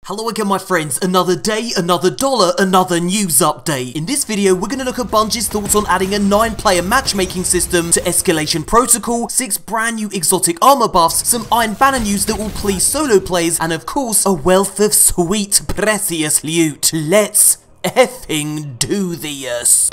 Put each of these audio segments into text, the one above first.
Hello again my friends, another day, another dollar, another news update. In this video we're going to look at Bungie's thoughts on adding a 9-player matchmaking system to Escalation Protocol, 6 brand new exotic armor buffs, some Iron Banner news that will please solo players, and of course a wealth of sweet precious loot. Let's effing do this.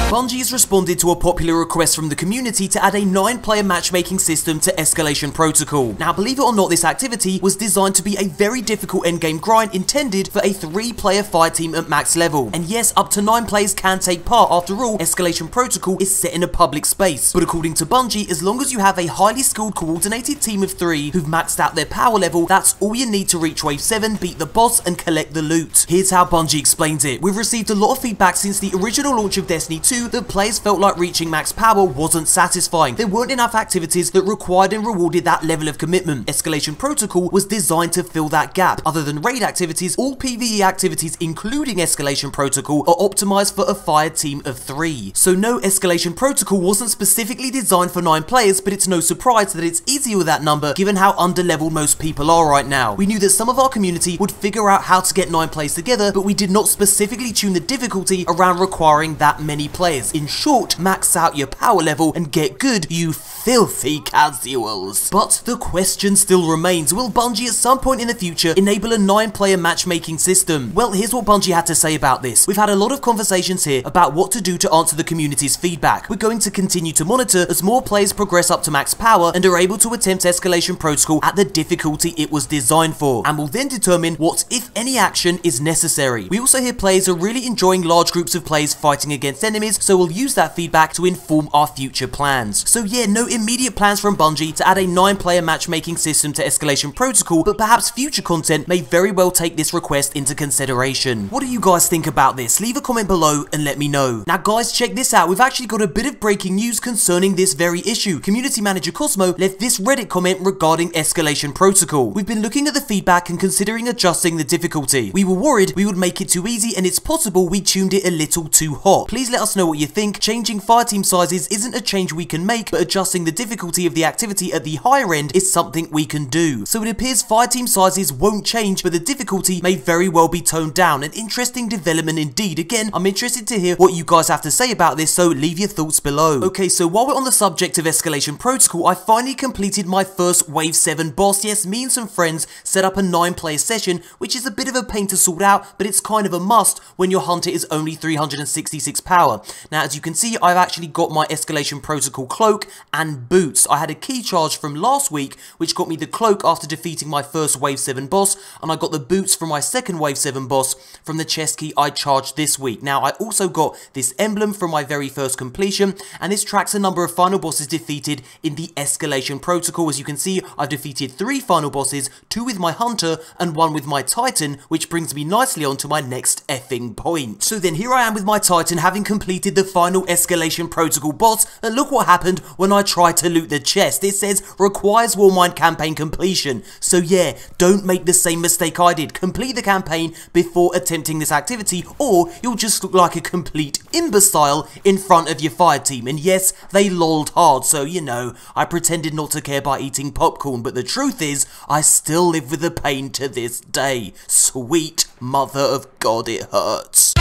Bungie has responded to a popular request from the community to add a 9-player matchmaking system to Escalation Protocol. Now, believe it or not, this activity was designed to be a very difficult endgame grind intended for a 3-player fireteam at max level. And yes, up to 9 players can take part. After all, Escalation Protocol is set in a public space. But according to Bungie, as long as you have a highly skilled coordinated team of 3 who've maxed out their power level, that's all you need to reach Wave 7, beat the boss, and collect the loot. Here's how Bungie explains it. We've received a lot of feedback since the original launch of Destiny 2 that players felt like reaching max power wasn't satisfying. There weren't enough activities that required and rewarded that level of commitment. Escalation Protocol was designed to fill that gap. Other than raid activities, all PvE activities including Escalation Protocol are optimized for a fire team of 3. So no, Escalation Protocol wasn't specifically designed for 9 players, but it's no surprise that it's easier with that number given how underleveled most people are right now. We knew that some of our community would figure out how to get 9 players together, but we did not specifically tune the difficulty around requiring that many players. In short, max out your power level and get good, you filthy casuals. But the question still remains, will Bungie at some point in the future enable a 9-player matchmaking system? Well, here's what Bungie had to say about this. We've had a lot of conversations here about what to do to answer the community's feedback. We're going to continue to monitor as more players progress up to max power and are able to attempt Escalation Protocol at the difficulty it was designed for, and will then determine what, if any, action is necessary. We also hear players are really enjoying large groups of players fighting against enemies, so we'll use that feedback to inform our future plans. So yeah, no immediate plans from Bungie to add a 9-player matchmaking system to Escalation Protocol, but perhaps future content may very well take this request into consideration. What do you guys think about this? Leave a comment below and let me know. Now guys, check this out. We've actually got a bit of breaking news concerning this very issue. Community manager Cosmo left this Reddit comment regarding Escalation Protocol. We've been looking at the feedback and considering adjusting the difficulty. We were worried we would make it too easy, and it's possible we tuned it a little too hot. Please let us know what you think. Changing fireteam sizes isn't a change we can make, but adjusting the difficulty of the activity at the higher end is something we can do. So it appears fireteam sizes won't change, but the difficulty may very well be toned down. An interesting development indeed. Again, I'm interested to hear what you guys have to say about this, so leave your thoughts below. Okay, so while we're on the subject of Escalation Protocol, I finally completed my first Wave 7 boss. Yes, me and some friends set up a 9-player session, which is a bit of a pain to sort out, but it's kind of a must when your hunter is only 366 power. Now, as you can see, I've actually got my Escalation Protocol cloak and boots. I had a key charge from last week, which got me the cloak after defeating my first Wave 7 boss, and I got the boots from my second Wave 7 boss from the chest key I charged this week. Now, I also got this emblem from my very first completion, and this tracks a number of final bosses defeated in the Escalation Protocol. As you can see, I've defeated 3 final bosses, 2 with my hunter and 1 with my titan, which brings me nicely on to my next effing point. So then here I am with my titan, having completed the final Escalation Protocol boss, and look what happened when I tried to loot the chest. It says requires Warmind campaign completion. So yeah, don't make the same mistake I did. Complete the campaign before attempting this activity, or you'll just look like a complete imbecile in front of your fire team. And yes, they lolled hard, so you know, I pretended not to care by eating popcorn, but the truth is, I still live with the pain to this day. Sweet mother of God, it hurts.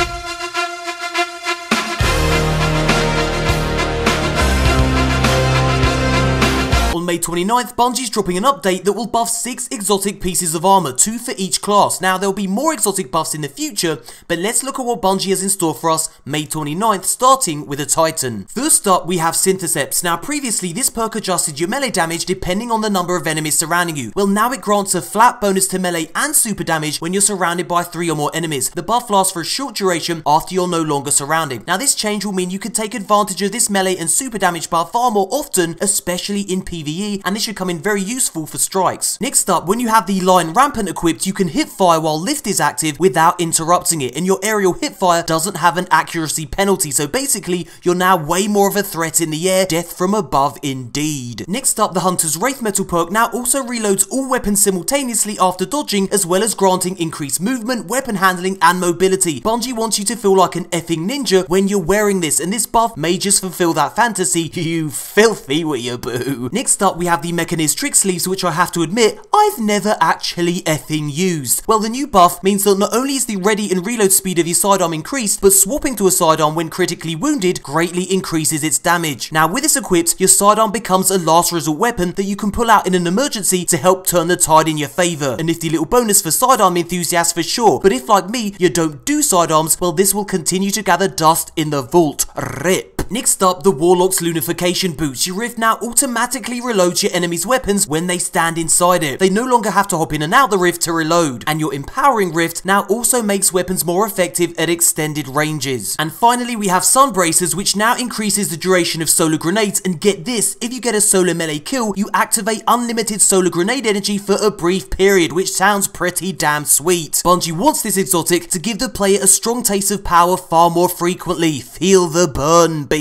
On May 29th, Bungie's dropping an update that will buff 6 exotic pieces of armor, 2 for each class. Now, there'll be more exotic buffs in the future, but let's look at what Bungie has in store for us May 29th, starting with a Titan. First up, we have Syntheseps. Now, previously, this perk adjusted your melee damage depending on the number of enemies surrounding you. Well, now it grants a flat bonus to melee and super damage when you're surrounded by 3 or more enemies. The buff lasts for a short duration after you're no longer surrounded. Now, this change will mean you can take advantage of this melee and super damage buff far more often, especially in PvE PvE, and this should come in very useful for strikes. Next up, when you have the Line Rampant equipped, you can hip fire while lift is active without interrupting it, and your aerial hip fire doesn't have an accuracy penalty, so basically you're now way more of a threat in the air, death from above indeed. Next up, the Hunter's Wraith Metal perk now also reloads all weapons simultaneously after dodging, as well as granting increased movement, weapon handling and mobility. Bungie wants you to feel like an effing ninja when you're wearing this, and this buff may just fulfill that fantasy, you filthy weeaboo. Next up, we have the Mekinese trick sleeves, which I have to admit, I've never actually effing used. Well, the new buff means that not only is the ready and reload speed of your sidearm increased, but swapping to a sidearm when critically wounded greatly increases its damage. Now, with this equipped, your sidearm becomes a last resort weapon that you can pull out in an emergency to help turn the tide in your favour. A nifty little bonus for sidearm enthusiasts for sure, but if like me, you don't do sidearms, well, this will continue to gather dust in the vault. RIP. Next up, the Warlock's Lunification Boots. Your Rift now automatically reloads your enemy's weapons when they stand inside it. They no longer have to hop in and out the Rift to reload. And your Empowering Rift now also makes weapons more effective at extended ranges. And finally, we have Sun Bracers, which now increases the duration of solar grenades. And get this, if you get a solo melee kill, you activate unlimited solar grenade energy for a brief period, which sounds pretty damn sweet. Bungie wants this exotic to give the player a strong taste of power far more frequently. Feel the burn, biatch.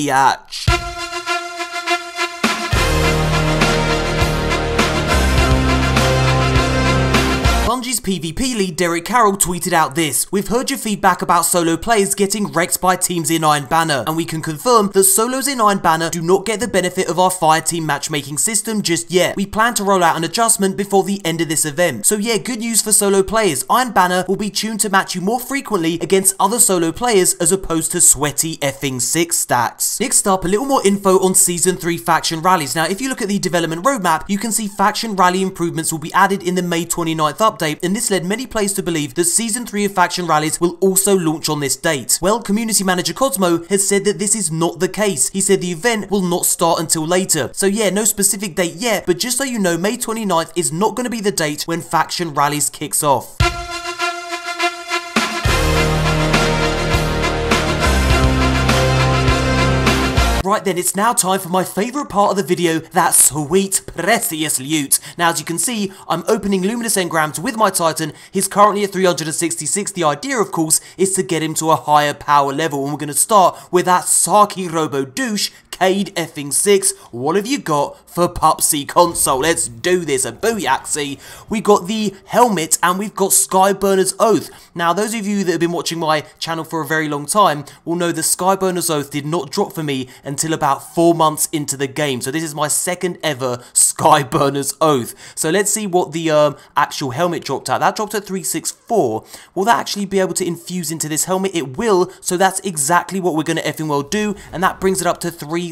Bungie's PvP lead Derek Carroll tweeted out this: "We've heard your feedback about solo players getting wrecked by teams in Iron Banner, and we can confirm that solos in Iron Banner do not get the benefit of our fireteam matchmaking system just yet. We plan to roll out an adjustment before the end of this event. So yeah, good news for solo players. Iron Banner will be tuned to match you more frequently against other solo players as opposed to sweaty effing 6 stacks." Next up, a little more info on Season 3 faction rallies. Now, if you look at the development roadmap, you can see faction rally improvements will be added in the May 29th update, and this led many players to believe that Season 3 of Faction Rallies will also launch on this date. Well, community manager Cosmo has said that this is not the case. He said the event will not start until later. So yeah, no specific date yet, but just so you know, May 29th is not going to be the date when Faction Rallies kicks off. Right then, it's now time for my favourite part of the video, that sweet, precious loot. Now, as you can see, I'm opening Luminous Engrams with my Titan. He's currently at 366. The idea, of course, is to get him to a higher power level, and we're going to start with that Saki Robo douche, Cade effing 6. What have you got for Pupsy Console? Let's do this, a booyaxi. We got the helmet and we've got Skyburner's Oath. Now, those of you that have been watching my channel for a very long time will know the Skyburner's Oath did not drop for me until about 4 months into the game. So this is my second ever Skyburner's Oath. So let's see what the actual helmet dropped at. That dropped at 364. Will that actually be able to infuse into this helmet? It will. So that's exactly what we're going to effing well do. And that brings it up to 369.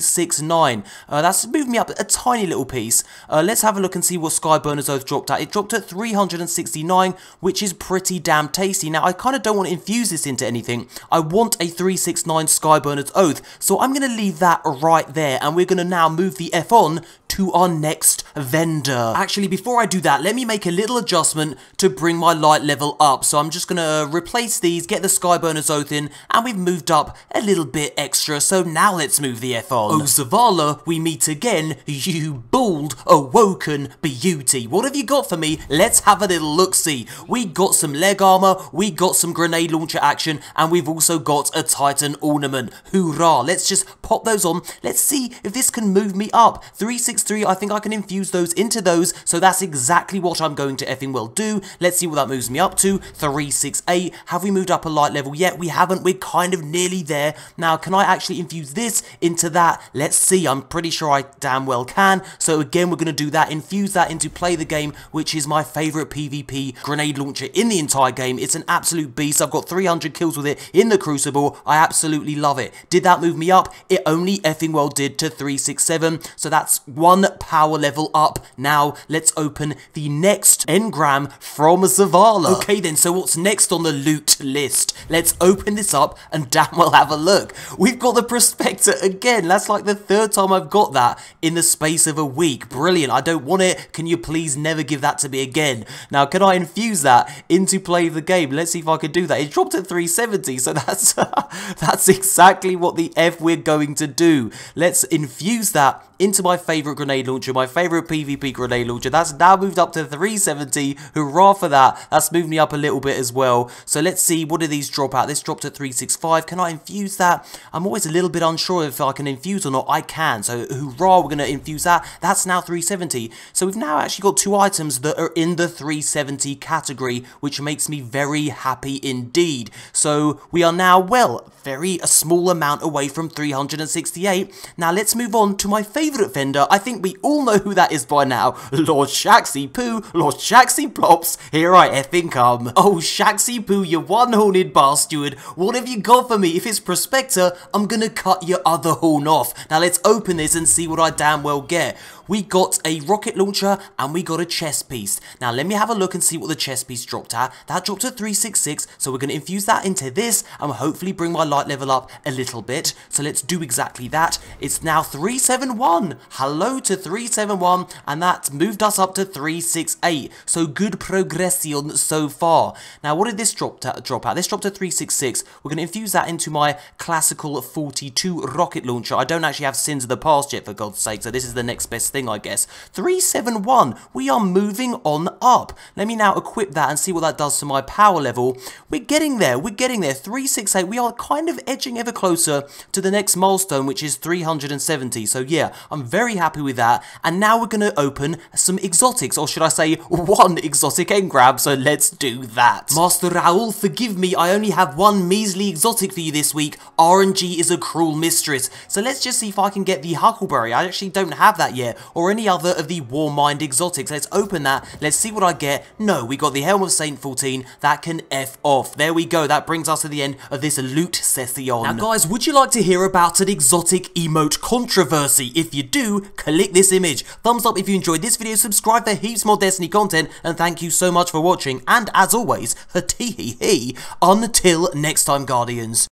That's moved me up a tiny little piece. Let's have a look and see what Skyburner's Oath dropped at. It dropped at 369, which is pretty damn tasty. Now, I kind of don't want to infuse this into anything. I want a 369 Skyburner's Oath. So I'm going to leave that right there. And we're going to now move the F on to our next vendor. Actually, before I do that, let me make a little adjustment to bring my light level up. So I'm just going to replace these, get the Skyburner's Oath in, and we've moved up a little bit extra. So now let's move the F on. Oh, Zavala, we meet again, you bald, awoken beauty. What have you got for me? Let's have a little look-see. We got some leg armor, we got some grenade launcher action, and we've also got a Titan ornament. Hoorah! Let's just pop those on. Let's see if this can move me up. 363, I think I can infuse those into those, so that's exactly what I'm going to effing well do. Let's see what that moves me up to. 368. Have we moved up a light level yet? We haven't. We're kind of nearly there. Now, can I actually infuse this into that? Let's see. I'm pretty sure I damn well can. So again, we're going to do that. Infuse that into Play the Game, which is my favourite PvP grenade launcher in the entire game. It's an absolute beast. I've got 300 kills with it in the Crucible. I absolutely love it. Did that move me up? It only effing well did to 367. So that's one power level up. Now, let's open the next engram from Zavala. Okay then, so what's next on the loot list? Let's open this up and damn well have a look. We've got the Prospector again. That's like the third time I've got that in the space of a week. Brilliant. I don't want it. Can you please never give that to me again? Now, can I infuse that into Play the Game? Let's see if I can do that. It dropped at 370, so that's that's exactly what the F we're going to do. Let's infuse that into my favourite grenade launcher, my favourite PvP grenade launcher. That's now moved up to 370. Hurrah for that. That's moved me up a little bit as well. So let's see, what do these drop out? This dropped at 365. Can I infuse that? I'm always a little bit unsure if I can infuse or not. I can. So hurrah, we're going to infuse that. That's now 370. So we've now actually got 2 items that are in the 370 category, which makes me very happy indeed. So we are now, well, a small amount away from 368. Now let's move on to my favourite vendor. I think we all know who that is by now. Lord Shaxy Poo, Lord Shaxy Plops, here I effing come. Oh, Shaxy Poo, you one-horned bastard. What have you got for me? If it's Prospector, I'm gonna cut your other horn off. Now let's open this and see what I damn well get. We got a rocket launcher and we got a chest piece. Now let me have a look and see what the chest piece dropped at. That dropped at 366, so we're going to infuse that into this and hopefully bring my light level up a little bit. So let's do exactly that. It's now 371. Hello to 371, and that's moved us up to 368. So good progression so far. Now what did this drop out? This dropped to 366. We're going to infuse that into my classical 42 rocket launcher. I don't actually have Sins of the Past yet, for God's sake, so this is the next best thing, I guess. 371. We are moving on up. Let me now equip that and see what that does to my power level. We're getting there. We're getting there. 368. We are kind of edging ever closer to the next milestone, which is 370. So yeah, I'm very happy with that. And now we're going to open some exotics, or should I say one exotic engrab. So let's do that. Master Raoul, forgive me. I only have one measly exotic for you this week. RNG is a cruel mistress. So let's just see if I can get the Huckleberry. I actually don't have that yet, or any other of the Warmind exotics. Let's open that. Let's see what I get. No, we got the Helm of Saint 14. That can F off. There we go. That brings us to the end of this loot session. Now guys, would you like to hear about an exotic emote controversy? If you do, click this image. Thumbs up if you enjoyed this video, subscribe for heaps more Destiny content, and thank you so much for watching. And as always, tee hee hee, until next time, Guardians.